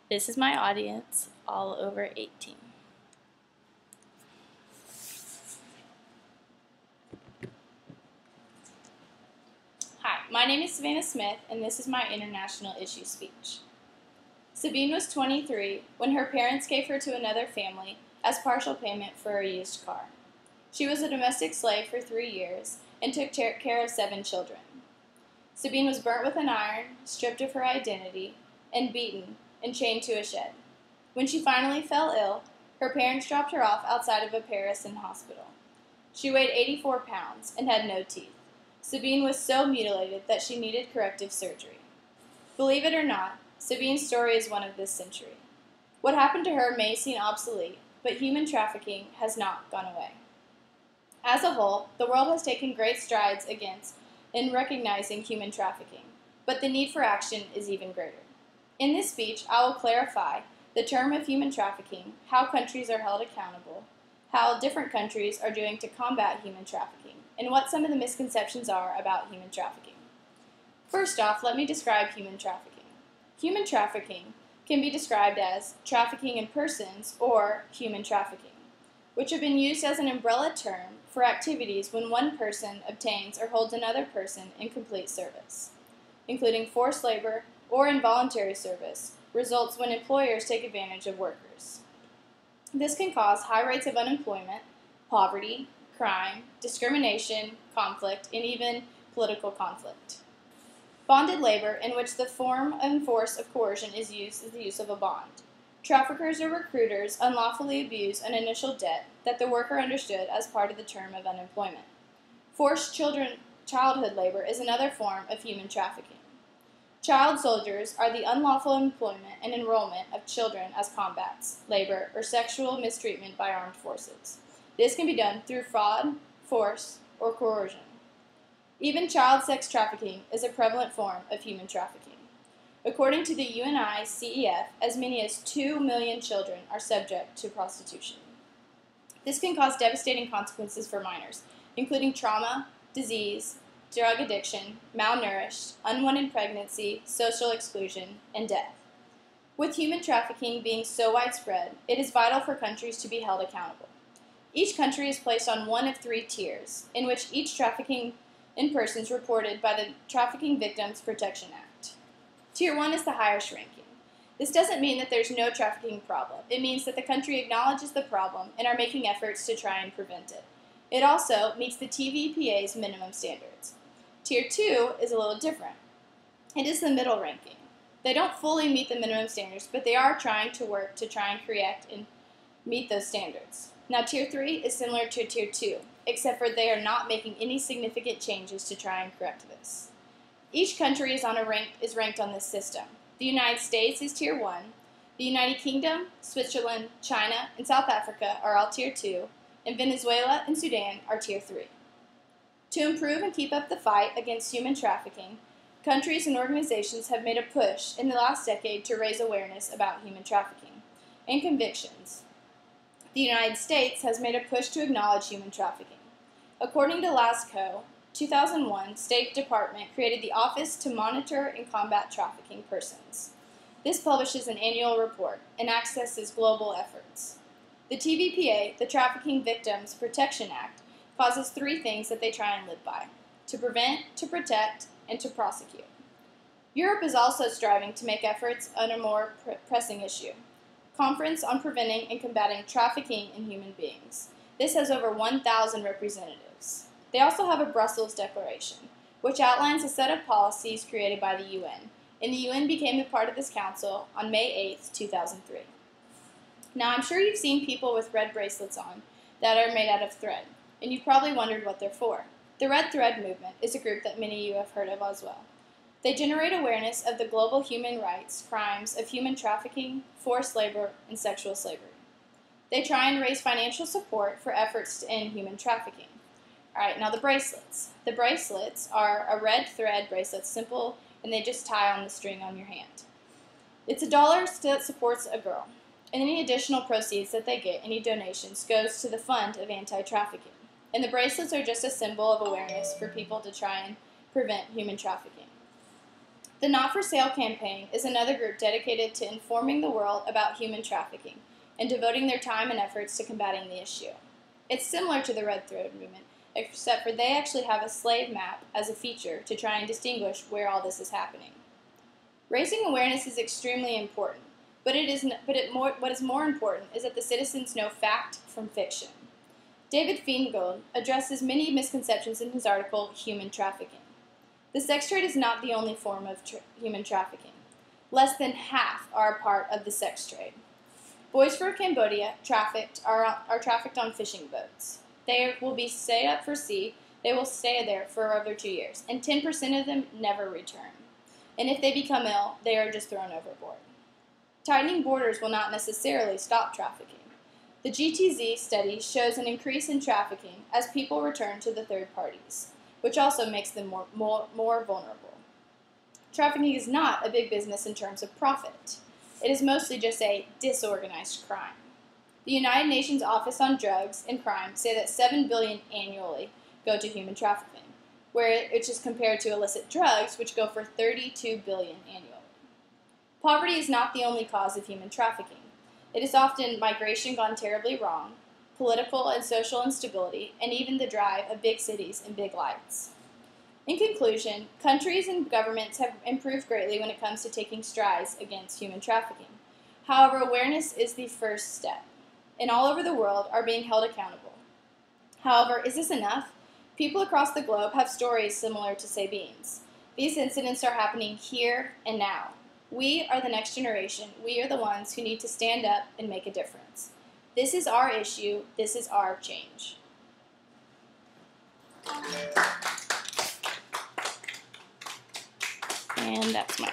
This is my audience, all over 18. Hi, my name is Savannah Smith, and this is my international issue speech. Sabine was 23 when her parents gave her to another family as partial payment for a used car. She was a domestic slave for 3 years and took care of 7 children. Sabine was burnt with an iron, stripped of her identity, and beaten and chained to a shed. When she finally fell ill, her parents dropped her off outside of a Paris hospital. She weighed 84 pounds and had no teeth. Sabine was so mutilated that she needed corrective surgery. Believe it or not, Sabine's story is one of this century. What happened to her may seem obsolete, but human trafficking has not gone away. As a whole, the world has taken great strides in recognizing human trafficking, but the need for action is even greater. In this speech, I will clarify the term of human trafficking, how countries are held accountable, how different countries are doing to combat human trafficking, and what some of the misconceptions are about human trafficking. First off, let me describe human trafficking. Human trafficking can be described as trafficking in persons or human trafficking, which have been used as an umbrella term for activities when one person obtains or holds another person in complete service, including forced labor or involuntary service, results when employers take advantage of workers. This can cause high rates of unemployment, poverty, crime, discrimination, conflict, and even political conflict. Bonded labor, in which the form and force of coercion is used, is the use of a bond. Traffickers or recruiters unlawfully abuse an initial debt that the worker understood as part of the term of unemployment. Forced childhood labor is another form of human trafficking. Child soldiers are the unlawful employment and enrollment of children as combats, labor, or sexual mistreatment by armed forces. This can be done through fraud, force, or coercion. Even child sex trafficking is a prevalent form of human trafficking. According to the UNICEF, as many as 2 million children are subject to prostitution. This can cause devastating consequences for minors, including trauma, disease, drug addiction, malnourished, unwanted pregnancy, social exclusion, and death. With human trafficking being so widespread, it is vital for countries to be held accountable. Each country is placed on one of 3 tiers, in which each trafficking in persons reported by the Trafficking Victims Protection Act. Tier 1 is the highest ranking. This doesn't mean that there's no trafficking problem. It means that the country acknowledges the problem and are making efforts to try and prevent it. It also meets the TVPA's minimum standards. Tier 2 is a little different. It is the middle ranking. They don't fully meet the minimum standards, but they are trying to work to try and correct and meet those standards. Now, Tier 3 is similar to Tier 2, except for they are not making any significant changes to try and correct this. Each country is ranked on this system. The United States is Tier 1. The United Kingdom, Switzerland, China, and South Africa are all Tier 2, and Venezuela and Sudan are Tier 3. To improve and keep up the fight against human trafficking, countries and organizations have made a push in the last decade to raise awareness about human trafficking and convictions. The United States has made a push to acknowledge human trafficking. According to LASCO, 2001, State Department created the Office to Monitor and Combat Trafficking Persons. This publishes an annual report and accesses global efforts. The TVPA, the Trafficking Victims Protection Act, causes 3 things that they try and live by: to prevent, to protect, and to prosecute. Europe is also striving to make efforts on a more pressing issue: Conference on Preventing and Combating Trafficking in Human Beings. This has over 1,000 representatives. They also have a Brussels Declaration, which outlines a set of policies created by the UN, and the UN became a part of this council on May 8, 2003. Now, I'm sure you've seen people with red bracelets on that are made out of thread, and you've probably wondered what they're for. The Red Thread Movement is a group that many of you have heard of as well. They generate awareness of the global human rights crimes of human trafficking, forced labor, and sexual slavery. They try and raise financial support for efforts to end human trafficking. Alright, now the bracelets. The bracelets are a red thread bracelet, simple, and they just tie on the string on your hand. It's $1 that supports a girl, and any additional proceeds that they get, any donations, goes to the Fund of Anti-Trafficking. And the bracelets are just a symbol of awareness for people to try and prevent human trafficking. The Not for Sale campaign is another group dedicated to informing the world about human trafficking and devoting their time and efforts to combating the issue. It's similar to the Red Thread movement, except for they actually have a slave map as a feature to try and distinguish where all this is happening. Raising awareness is extremely important, but what is more important is that the citizens know fact from fiction. David Feingold addresses many misconceptions in his article, Human Trafficking. The sex trade is not the only form of human trafficking. Less than half are a part of the sex trade. Boys from Cambodia are trafficked on fishing boats. They will be stayed up for sea. They will stay there for over 2 years, and 10% of them never return. And if they become ill, they are just thrown overboard. Tightening borders will not necessarily stop trafficking. The GTZ study shows an increase in trafficking as people return to the third parties, which also makes them more vulnerable. Trafficking is not a big business in terms of profit. It is mostly just a disorganized crime. The United Nations Office on Drugs and Crime say that $7 billion annually go to human trafficking, which is compared to illicit drugs, which go for $32 billion annually. Poverty is not the only cause of human trafficking. It is often migration gone terribly wrong, political and social instability, and even the drive of big cities and big lights. In conclusion, countries and governments have improved greatly when it comes to taking strides against human trafficking. However, awareness is the first step, and all over the world are being held accountable. However, is this enough? People across the globe have stories similar to Sabine's. These incidents are happening here and now. We are the next generation. We are the ones who need to stand up and make a difference. This is our issue. This is our change. And that's my